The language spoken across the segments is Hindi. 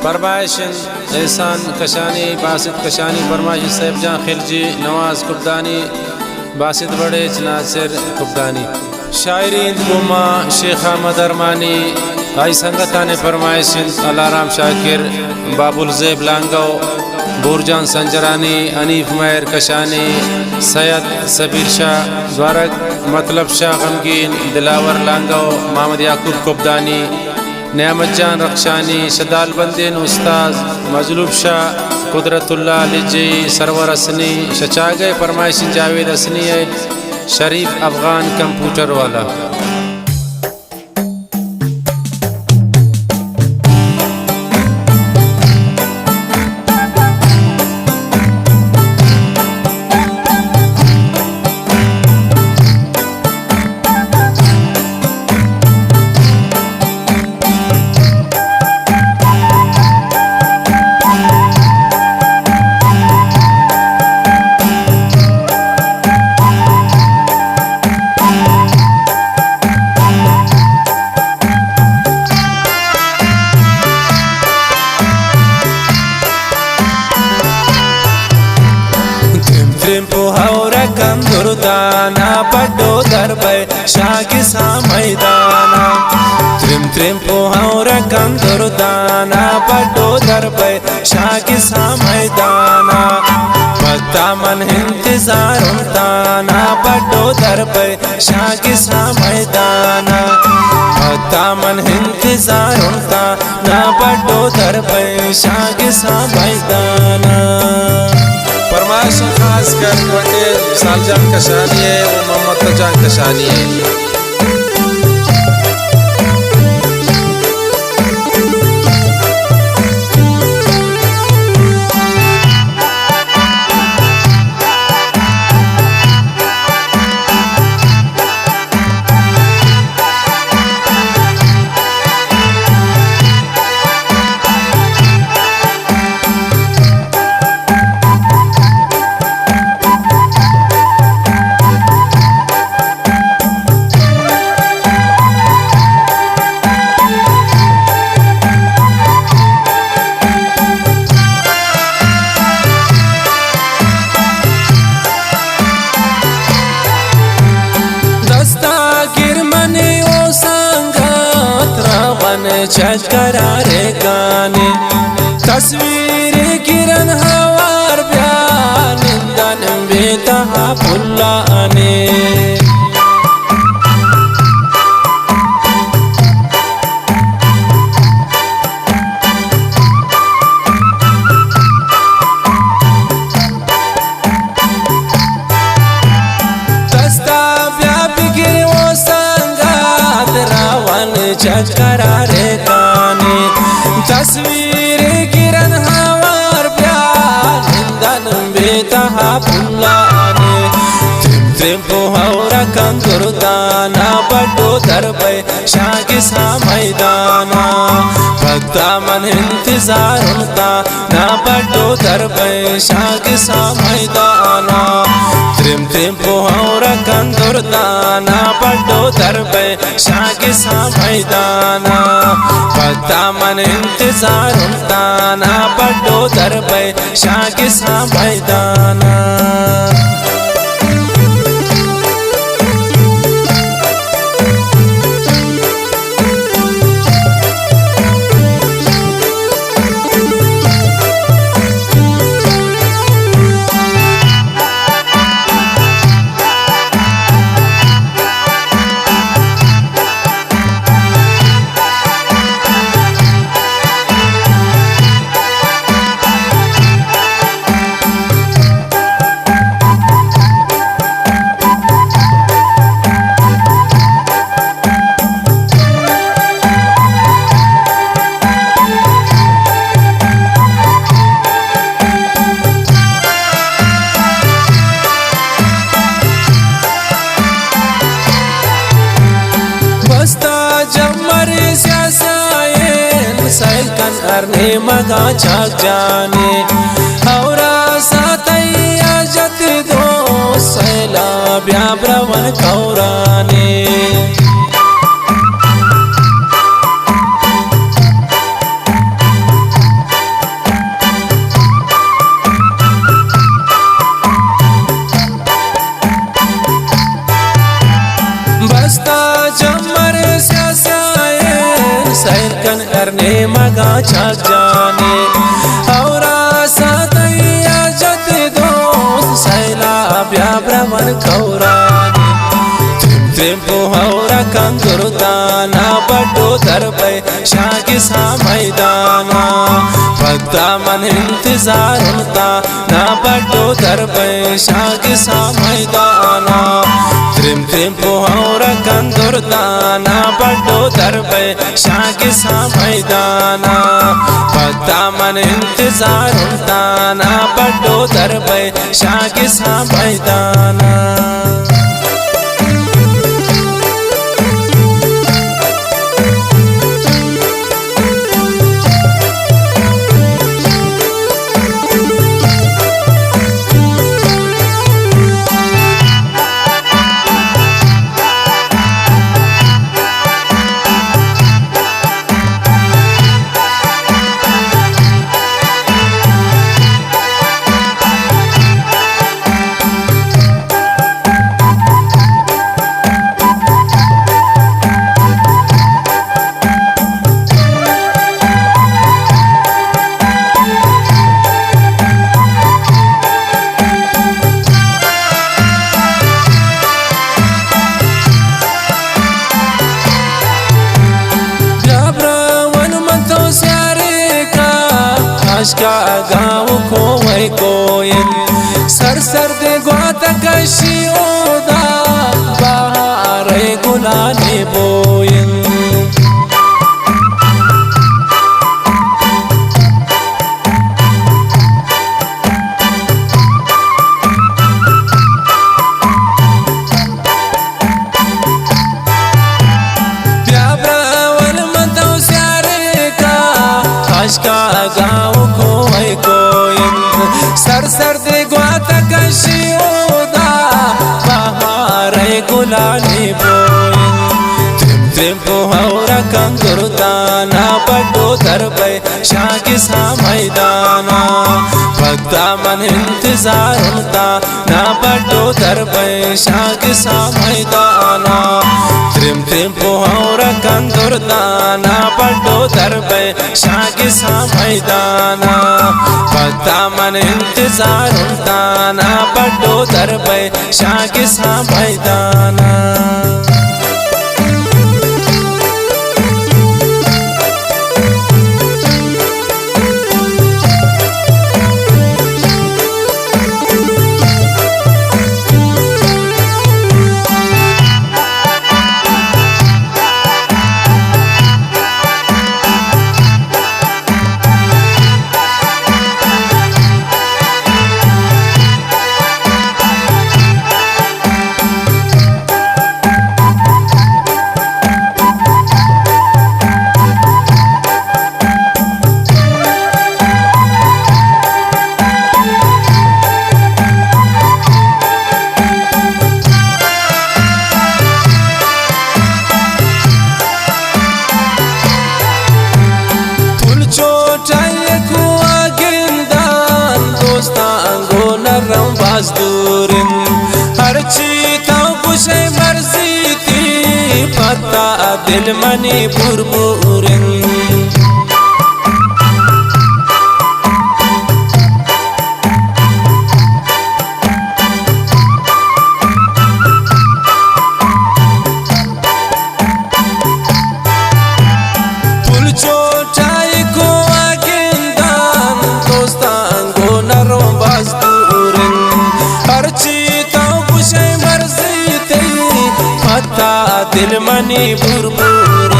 फरमाइशन एहसान कशानी, बासित कशानी, फरमाइश साहिब जान खिलजी, नवाज कुब्दानी, बासित बड़े, नासिर कुब्दानी। शायरी इंदगुमा शेख अहमद अरमानी, आई संगतान फरमाइशन अलाराम शाकिर, बाबुल ज़ेब लांगो, बुरजान संजरानी, अनीफ महर कशानी, सैयद सबीर शाह द्वारक, मतलब शाह गमगीन, दिलावर लांगो, मोहम्मद याकूब कुब्दानी, नियामत जान रक्षानी, शदाल बंदीन उस्ताद, मजलूब शाह, कुदरतुल्ला लिजी, सरवर असनी, शचागे फरमाइश जावेद असनी है, शरीफ अफगान कंप्यूटर वाला। दुर्दाना पड्डो दरबै शागिसा मैदाना, त्रिम त्रिम पोहाउ रकम दुर्दाना पड्डो दरबै शागिसा मैदाना, भक्ता मन इंतजार उनताना पड्डो दरबै शागिसा मैदाना, भक्ता मन इंतजार उनताना पड्डो दरबै शागिसा मैदाना। फरमाइश खास कर सालजान कशानी है और मोहम्मद जान कशानी है। चकरा रे गाने तस्वीर किरण हवार बयान दन बेतहा फुल्लाने, दस्ता व्यापी गिर वो संगात रावण चकरा रे गाने तस्वीर किरण हवार प्यार दन बेतहा फुल्लाने, त्रिम त्रिम पोहाउ रकम दुर्दाना पड्डो दरबै शागिसा मैदाना, भक्ता मन इंतजार उनताना पड्डो दरबै शागिसा मैदाना, त्रिम त्रिम पोहाउ रकम दुर्दाना पड्डो दरबै शागिसा मैदाना, भक्ता मन इंतजार उनताना पड्डो दरबै शागिसा मैदाना। करने मगा झाक जाने और सातैया जत दो सैला ब्याब्रवन कौराने, करने मगा छक जाने और सातैया जत दोस्त सैलाब या भ्रमण कौराने त्रिम्पु हौरा कंदुरदाना बड्डो दरबै शाकी सा मैदाना भक्ता मन इंतजार उनता ना बड्डो दरबै शाकी सा मैदाना त्रिम्पु हौरा कंदुरदाना बड्डो दरबै शाकी सा मैदाना भक्ता मन इंतजार उनता ना बड्डो दरबै शाकी सा मैदाना का गाँव को वही कोयल सर सर दे ग्वात कशी ओदा बाहर गुलाने बोयल का गाँव को वही कोयल सर सर दे ग्वात कशी ओदा बाहर गुलाने बोयल त्रिम्पु हौरा कंदुरदाना बड्डो दरबै शाकी सा मैदाना भक्ता मन इंतजार उनता ना बड्डो दरबै शाकी सा मैदाना त्रिम्पु हौरा कंदुरदाना बड्डो दरबै शाकी सा मैदाना भक्ता मन इंतजार उनता ना बड्डो दरबै शाकी सा मैदाना मजदूरिन हर चीता कुशे मर्जी थी पता दिल मनी बुरबुरिन दिल मनी बुरबुर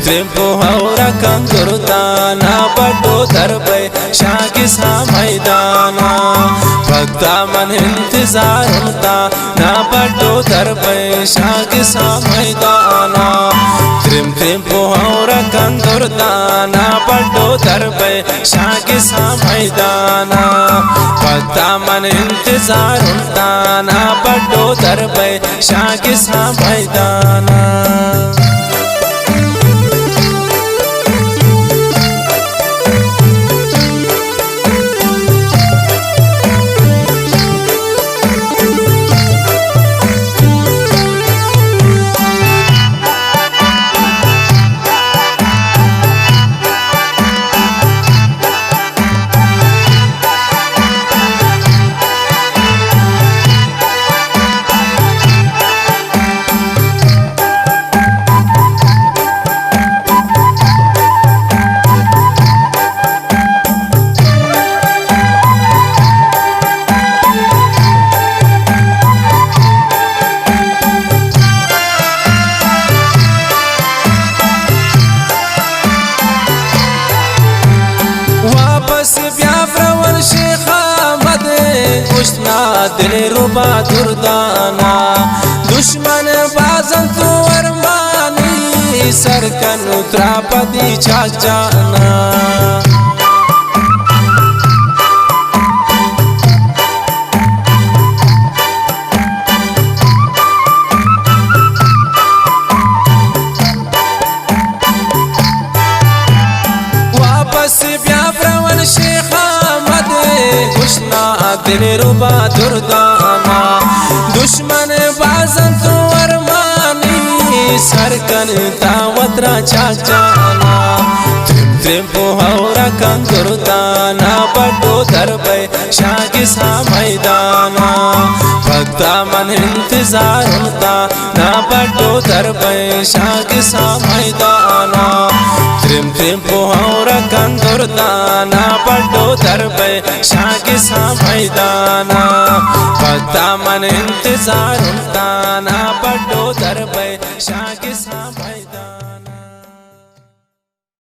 त्रिम्पु हौरा कंदुरदाना बड्डो दरबै शाकी सा मैदाना भक्ता मन इंतजार उनता ना बड्डो दरबै शाकी सा मैदाना त्रिम्पु हौरा कंदुरदाना बड्डो दरबै शाकी सा मैदाना भक्ता मन इंतजार उनता ना बड्डो दरबै शाकी सा मैदाना दिल रुबा दुर्दाना दुश्मन बाजन तू अरमानी सरकन उतरापदी चाक जाना शेख अहमद हुस्ना दिल रुबा दुर्दाना दुश्मन बाजन तू अरमानी सरकन तावतरा चाक जाना त्रिम पोहरा कं दुर्दाना बड़ो दरबे शागिसा मैदाना भक्ता मन इंतजार होता ना बड़ो दरबे शागिसा मैदाना त्रिम पोहरा कं दुर्दाना बड़ो दरबे शागिसा मैदाना भक्ता मन इंतजार होता ना बड़ो दरबे शागिसा मैदाना।